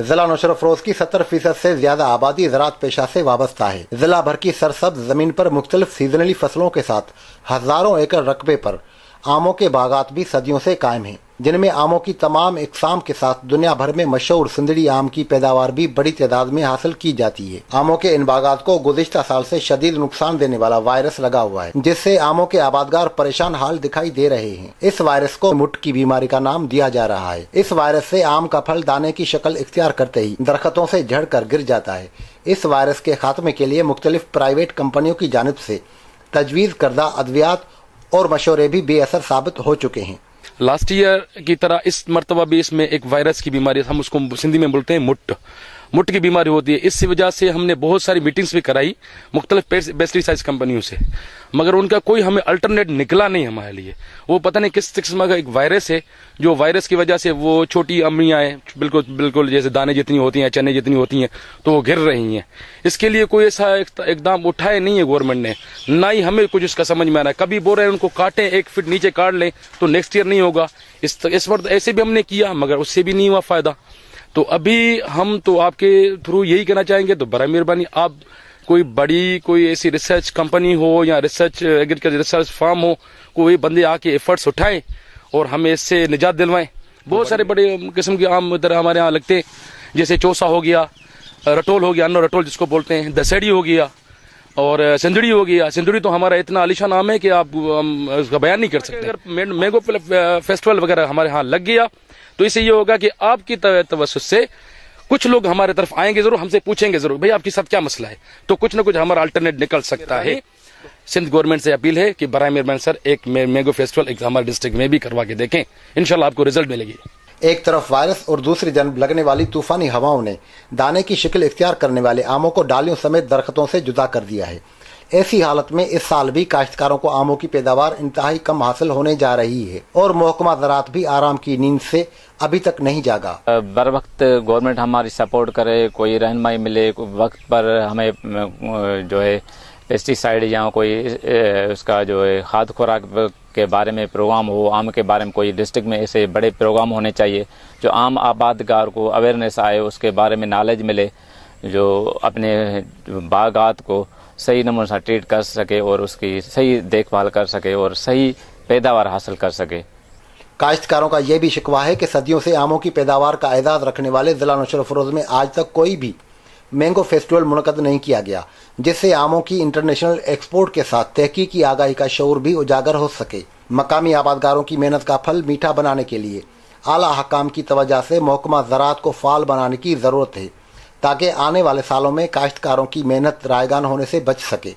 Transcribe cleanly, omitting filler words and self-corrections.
ضلع نوشہر افروز کی 70% سے زیادہ آبادی زراعت پیشہ سے وابستہ ہے۔ ضلع بھر کی سرسبز زمین پر مختلف سیزنلی فصلوں کے ساتھ ہزاروں ایکڑ رقبے پر آموں کے باغات بھی صدیوں سے قائم ہیں، جن میں آموں کی تمام اقسام کے ساتھ دنیا بھر میں مشہور سندڑی آم کی پیداوار بھی بڑی تعداد میں حاصل کی جاتی ہے۔ آموں کے ان باغات کو گزشتہ سال سے شدید نقصان دینے والا وائرس لگا ہوا ہے، جس سے آموں کے آبادگار پریشان حال دکھائی دے رہے ہیں۔ اس وائرس کو مٹ کی بیماری کا نام دیا جا رہا ہے۔ اس وائرس سے آم کا پھل دانے کی شکل اختیار کرتے ہی درختوں سے جھڑ کر گر جاتا ہے۔ اس وائرس کے خاتمے کے لیے مختلف پرائیویٹ کمپنیوں کی جانب سے تجویز کردہ ادویات اور مشورے بھی بے اثر ثابت ہو چکے ہیں۔ لاسٹ ایئر کی طرح اس مرتبہ بھی اس میں ایک وائرس کی بیماری، ہم اس کو سندھی میں بولتے ہیں مٹ کی بیماری ہوتی ہے۔ اس وجہ سے ہم نے بہت ساری میٹنگز بھی کرائی مختلف پیسٹی سائڈ کمپنیوں سے، مگر ان کا کوئی ہمیں الٹرنیٹ نکلا نہیں ہمارے لیے۔ وہ پتہ نہیں کس قسم کا ایک وائرس ہے، جو وائرس کی وجہ سے وہ چھوٹی امڑیاں ہیں بالکل جیسے دانے جتنی ہوتی ہیں، چنے جتنی ہوتی ہیں، تو وہ گر رہی ہیں۔ اس کے لیے کوئی ایسا اقدام اٹھائے نہیں ہے گورنمنٹ نے، نہ ہی ہمیں کچھ اس کا سمجھ میں آ رہا ہے۔ کبھی بول رہے ہیں ان کو کاٹیں، 1 فٹ نیچے کاٹ لیں تو نیکسٹ ایئر نہیں ہوگا۔ اس وقت ایسے بھی ہم نے کیا، مگر اس سے بھی نہیں ہوا فائدہ۔ تو ابھی ہم تو آپ کے تھرو یہی کہنا چاہیں گے، تو برائے مہربانی آپ کوئی ایسی ریسرچ کمپنی ہو یا ایگریکلچر ریسرچ فارم ہو، کوئی بندے آ کے ایفرٹس اٹھائیں اور ہمیں اس سے نجات دلوائیں۔ بہت سارے بڑے قسم کے آم ادھر ہمارے یہاں لگتے ہیں، جیسے چوسا ہو گیا، رٹول ہو گیا، انو رٹول جس کو بولتے ہیں، دسہری ہو گیا اور سندڑی ہو گیا۔ سندڑی تو ہمارا اتنا عالیشان آم ہے کہ آپ اس کا بیان نہیں کر سکتے۔ اگر مینگو فیسٹیول وغیرہ ہمارے ہاں لگ گیا تو اس سے یہ ہوگا کہ آپ کی توسط سے کچھ لوگ ہمارے طرف آئیں گے، ضرور ہم سے پوچھیں گے ضرور، بھائی آپ کے ساتھ کیا مسئلہ ہے، تو کچھ نہ کچھ ہمارا الٹرنیٹ نکل سکتا ہے۔ سندھ گورنمنٹ سے اپیل ہے کہ برائے مہربانی سر ایک مینگو فیسٹیول ایک ہمارے ڈسٹرکٹ میں بھی کروا کے دیکھیں، انشاءاللہ آپ کو رزلٹ ملے گی۔ ایک طرف وائرس اور دوسری جانب لگنے والی طوفانی ہواؤں نے دانے کی شکل اختیار کرنے والے آموں کو ڈالیوں سمیت درختوں سے جدا کر دیا ہے۔ ایسی حالت میں اس سال بھی کاشتکاروں کو آموں کی پیداوار انتہائی کم حاصل ہونے جا رہی ہے اور محکمہ زراعت بھی آرام کی نیند سے ابھی تک نہیں جاگا۔ بر وقت گورنمنٹ ہماری سپورٹ کرے، کوئی رہنمائی ملے، وقت پر ہمیں جو ہے پیسٹی سائیڈ یا کوئی اس کا جو ہے کھاد خوراک کے بارے میں پروگرام ہو، آم کے بارے میں کوئی ڈسٹرکٹ میں ایسے بڑے پروگرام ہونے چاہیے جو عام آبادگار کو اویئرنیس آئے، اس کے بارے میں نالج ملے، جو اپنے باغات کو صحیح نمونے سے ٹریٹ کر سکے اور اس کی صحیح دیکھ بھال کر سکے اور صحیح پیداوار حاصل کر سکے۔ کاشتکاروں کا یہ بھی شکوہ ہے کہ صدیوں سے آموں کی پیداوار کا اعزاز رکھنے والے ضلع نوشہر افروز میں آج تک کوئی بھی مینگو فیسٹیول منعقد نہیں کیا گیا، جس سے آموں کی انٹرنیشنل ایکسپورٹ کے ساتھ تحقیقی آگاہی کا شعور بھی اجاگر ہو سکے۔ مقامی آبادگاروں کی محنت کا پھل میٹھا بنانے کے لیے اعلیٰ حکام کی توجہ سے محکمہ زراعت کو فعال بنانے کی ضرورت ہے، تاکہ آنے والے سالوں میں کاشتکاروں کی محنت رائگان ہونے سے بچ سکے۔